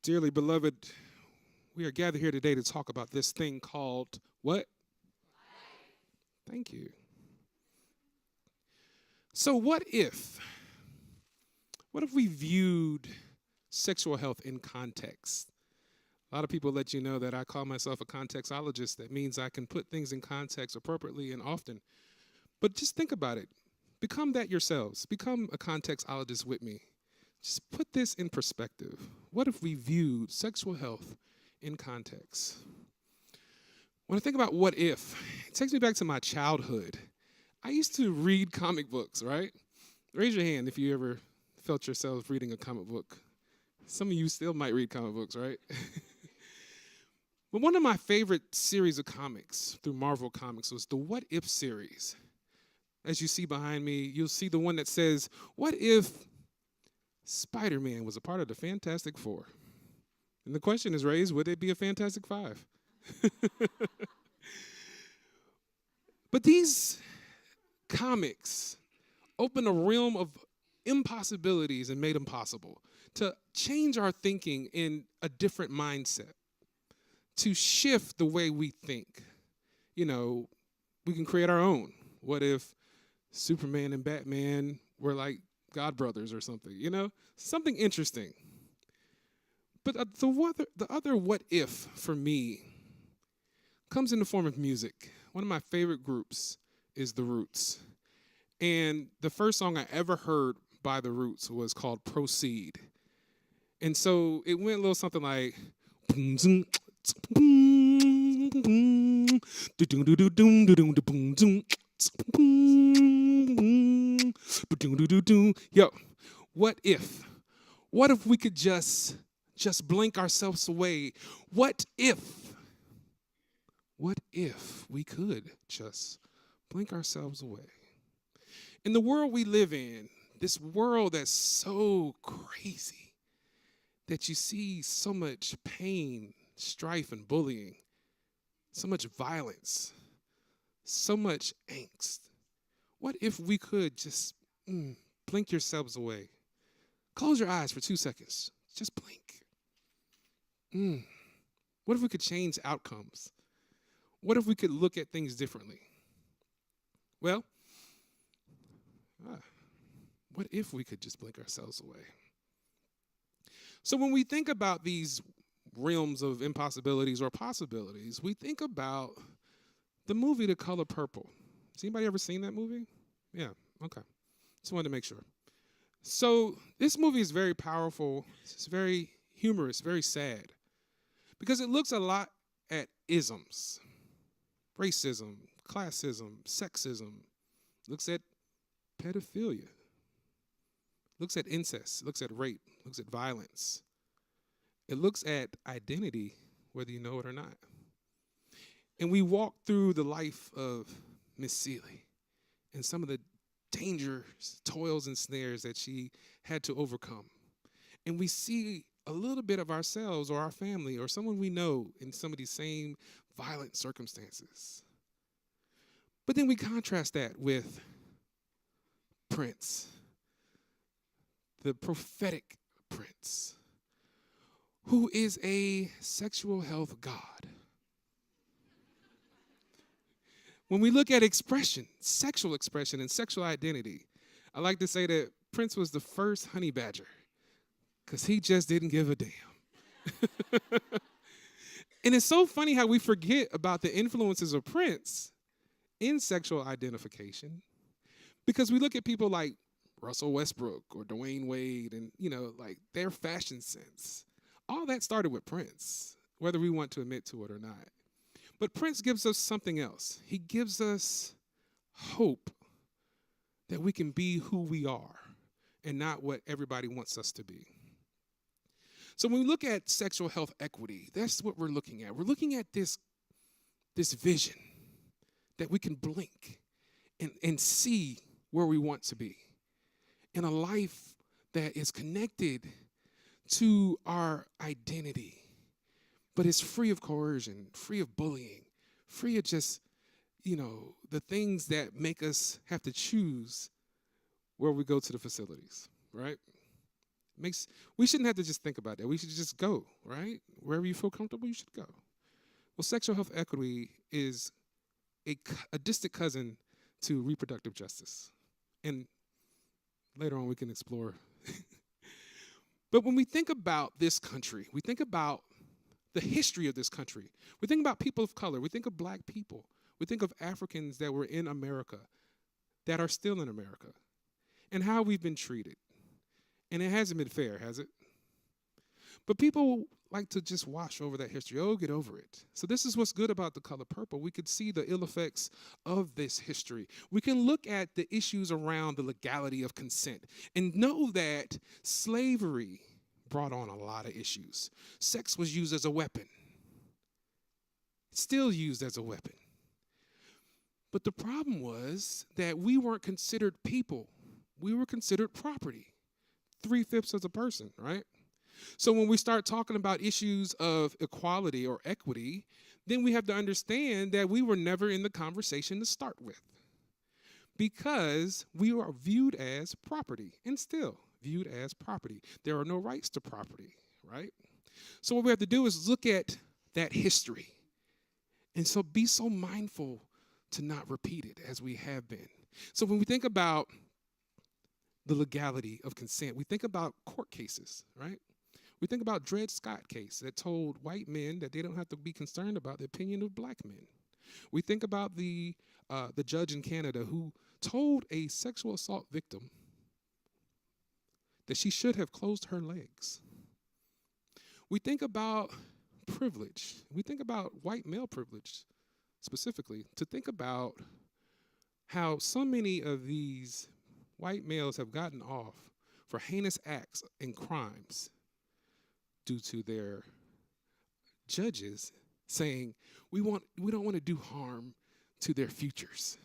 Dearly beloved, we are gathered here today to talk about this thing called what? Thank you. So what if we viewed sexual health in context? A lot of people let you know that I call myself a contextologist. That means I can put things in context appropriately and often. But just think about it. Become that yourselves. Become a contextologist with me. Just put this in perspective. What if we viewed sexual health in context? When I think about what if, it takes me back to my childhood. I used to read comic books, right? Raise your hand if you ever felt yourself reading a comic book. Some of you still might read comic books, right? But one of my favorite series of comics through Marvel Comics was the What If series. As you see behind me, you'll see the one that says, what if Spider-Man was a part of the Fantastic Four? And the question is raised, would it be a Fantastic Five? But these comics open a realm of impossibilities and made them possible, to change our thinking in a different mindset, to shift the way we think. You know, we can create our own. What if Superman and Batman were like God brothers or something, you know? Something interesting. But the other what if for me comes in the form of music. One of my favorite groups is The Roots. And the first song I ever heard by The Roots was called Proceed. And so it went a little something like, yo, what if? What if we could just blink ourselves away? What if we could just blink ourselves away? In the world we live in, this world that's so crazy, that you see so much pain, strife, and bullying, so much violence, so much angst. What if we could just blink yourselves away? Close your eyes for 2 seconds. Just blink. What if we could change outcomes? What if we could look at things differently? Well, what if we could just blink ourselves away? So when we think about these realms of impossibilities or possibilities, we think about the movie The Color Purple. Has anybody ever seen that movie? Yeah, okay. Just wanted to make sure. So this movie is very powerful. It's very humorous, very sad, because it looks a lot at isms. Racism, classism, sexism. Looks at pedophilia. Looks at incest. Looks at rape. Looks at violence. It looks at identity, whether you know it or not. And we walk through the life of Miss Seeley and some of the dangers, toils, and snares that she had to overcome. And we see a little bit of ourselves or our family or someone we know in some of these same violent circumstances. But then we contrast that with Prince, the prophetic Prince, who is a sexual health god. When we look at expression, sexual expression and sexual identity, I like to say that Prince was the first honey badger, because he just didn't give a damn. And it's so funny how we forget about the influences of Prince in sexual identification, because we look at people like Russell Westbrook or Dwayne Wade and, like their fashion sense. All that started with Prince, whether we want to admit to it or not. But Prince gives us something else. He gives us hope that we can be who we are and not what everybody wants us to be. So when we look at sexual health equity, that's what we're looking at. We're looking at this vision that we can blink and see where we want to be in a life that is connected to our identity, but it's free of coercion, free of bullying, free of just, the things that make us have to choose where we go to the facilities, right? We shouldn't have to just think about that. We should just go, right? Wherever you feel comfortable, you should go. Well, sexual health equity is a distant cousin to reproductive justice. And later on we can explore. But when we think about this country, we think about the history of this country. We think about people of color. We think of black people. We think of Africans that were in America, that are still in America, and how we've been treated. And it hasn't been fair, has it? But people like to just wash over that history. Oh, get over it. So this is what's good about The Color Purple. We could see the ill effects of this history. We can look at the issues around the legality of consent and know that slavery brought on a lot of issues. Sex was used as a weapon. It's still used as a weapon. But the problem was that we weren't considered people. We were considered property. 3/5 of a person, right? So when we start talking about issues of equality or equity, then we have to understand that we were never in the conversation to start with, because we are viewed as property and still viewed as property. There are no rights to property, right? So what we have to do is look at that history, and so be so mindful to not repeat it as we have been. So when we think about the legality of consent, we think about court cases, right? We think about Dred Scott case that told white men that they don't have to be concerned about the opinion of black men. We think about the judge in Canada who told a sexual assault victim that she should have closed her legs. We think about privilege. We think about white male privilege specifically, to think about how so many of these white males have gotten off for heinous acts and crimes due to their judges saying, we don't want to do harm to their futures.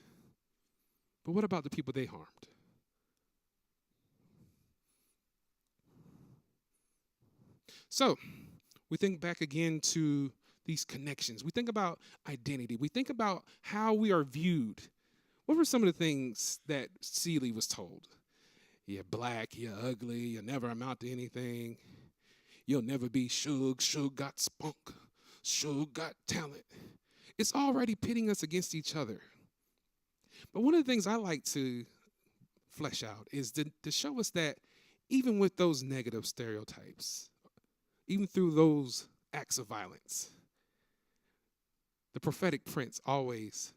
But what about the people they harmed? So we think back again to these connections. We think about identity. We think about how we are viewed. What were some of the things that Celie was told? You're black, you're ugly, you'll never amount to anything. You'll never be Suge. Suge got spunk. Suge got talent. It's already pitting us against each other. But one of the things I like to flesh out is to show us that even with those negative stereotypes, even through those acts of violence, the prophetic prince always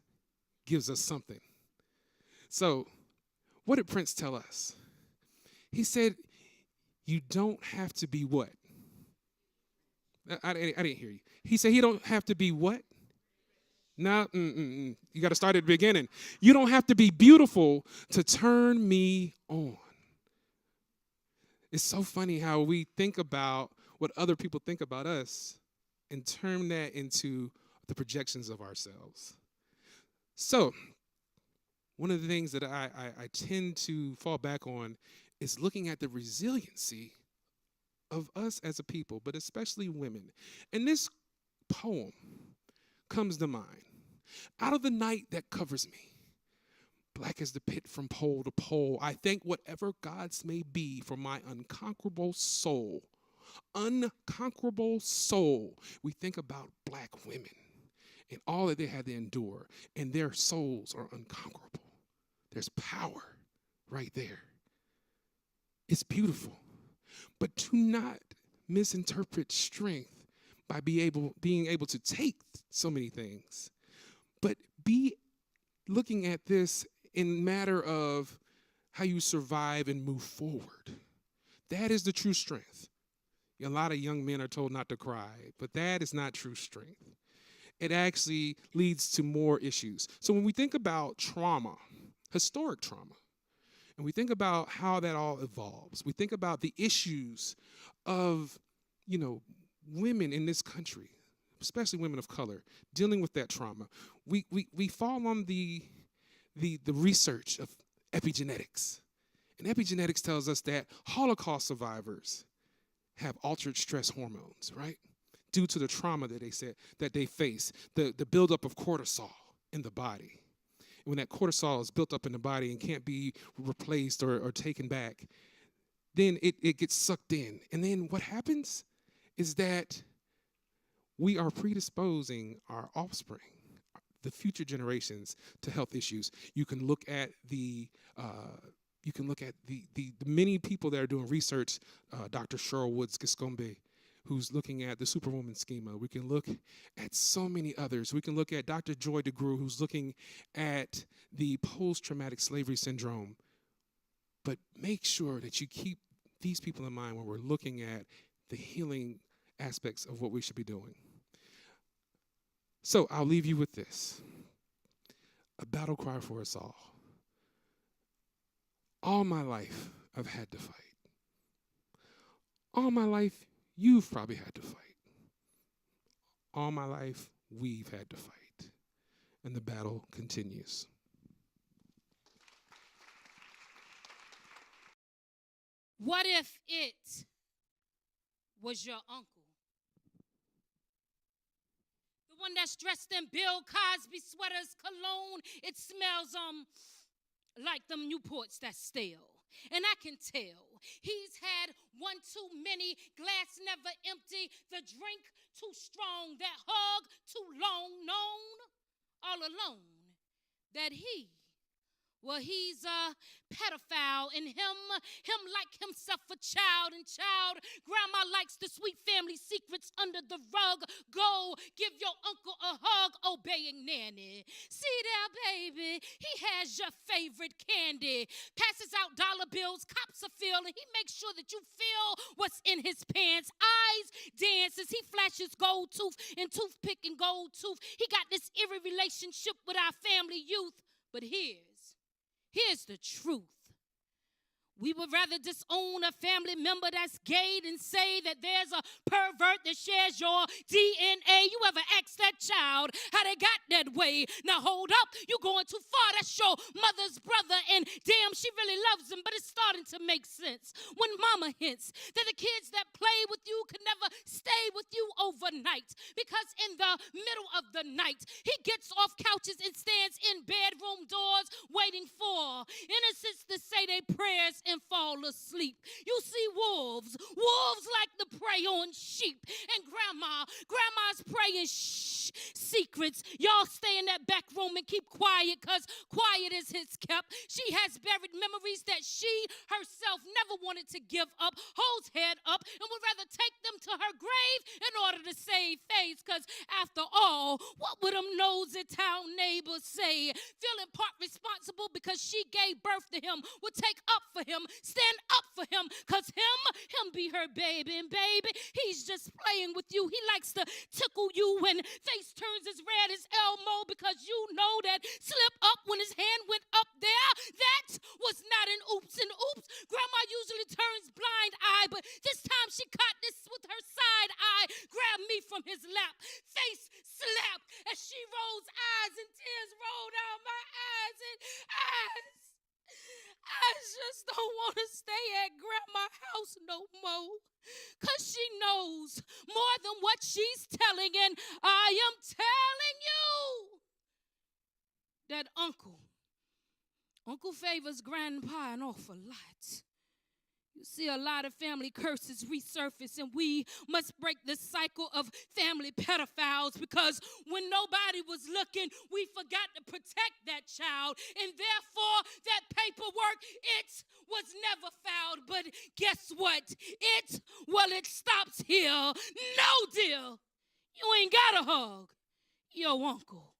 gives us something. So what did Prince tell us? He said, you don't have to be what? I didn't hear you. He said he don't have to be what? No, you got to start at the beginning. You don't have to be beautiful to turn me on. It's so funny how we think about what other people think about us and turn that into the projections of ourselves. So one of the things that I tend to fall back on is looking at the resiliency of us as a people, but especially women. And this poem comes to mind. Out of the night that covers me, black as the pit from pole to pole, I thank whatever gods may be for my unconquerable soul. Unconquerable soul. We think about black women and all that they had to endure, and their souls are unconquerable. There's power right there. It's beautiful. But do not misinterpret strength by being able to take so many things, but be looking at this in matter of how you survive and move forward. That is the true strength. A lot of young men are told not to cry, but that is not true strength. It actually leads to more issues. So when we think about trauma, historic trauma, and we think about how that all evolves, we think about the issues of, women in this country, especially women of color, dealing with that trauma. We fall on the research of epigenetics. And epigenetics tells us that Holocaust survivors have altered stress hormones, right? Due to the trauma that they face, the buildup of cortisol in the body. When that cortisol is built up in the body and can't be replaced or taken back, then it gets sucked in. And then what happens is that we are predisposing our offspring, the future generations, to health issues. You can look at the many people that are doing research, Dr. Cheryl Woods-Giscombe, who's looking at the Superwoman schema. We can look at so many others. We can look at Dr. Joy DeGruy, who's looking at the post-traumatic slavery syndrome. But make sure that you keep these people in mind when we're looking at the healing aspects of what we should be doing. So I'll leave you with this. A battle cry for us all. All my life, I've had to fight. All my life, you've probably had to fight. All my life, we've had to fight. And the battle continues. What if it was your uncle? The one that's dressed in Bill Cosby sweaters, cologne. It smells like them Newports that's stale. And I can tell he's had one too many, glass never empty, the drink too strong, that hug too long, known all alone that he's a pedophile, and him like himself a child, and child, grandma likes the sweet family secrets under the rug. Go give your uncle a hug, obeying nanny. See there, baby, he has your favorite candy, passes out dollar bills, cops a feel, and he makes sure that you feel what's in his pants. Eyes dances, he flashes gold tooth and toothpick and gold tooth. He got this eerie relationship with our family youth, but Here's the truth. We would rather disown a family member that's gay than say that there's a pervert that shares your DNA. You ever asked that child how they got that way? Now hold up, you're going too far. That's your mother's brother, and damn, she really loves him, but it's starting to make sense when mama hints that the kids that play with you can never stay with you overnight, because in the middle of the night, he gets off couches and stands in bedroom doors waiting for innocents to say their prayers and fall asleep. You see wolves like the prey on sheep, and grandma's praying secrets. Y'all stay in that back room and keep quiet, because quiet is his kept. She has buried memories that she herself never wanted to give up, holds head up, and would rather take them to her grave in order to save face, because after all, what would them nosy town neighbors say? Feeling part responsible because she gave birth to him, would take up for him, stand up for him, because him be her baby, and baby, he's just playing with you. He likes to tickle you when face turns as red as Elmo, because you know that slip up when his hand went up there. That was not an oops and oops. Grandma usually turns blind eye, but this time she caught this with her side eye, grabbed me from his lap, face slapped as she rolls eyes, and tears roll down my eyes, and I just don't want to stay at grandma's house no more, because she knows more than what she's telling, and I am telling you that Uncle favors grandpa an awful lot. You see a lot of family curses resurface, and we must break the cycle of family pedophiles, because when nobody was looking, we forgot to protect that child, and therefore that paperwork, it was never filed. But guess what? It stops here. No deal. You ain't got to hug your uncle.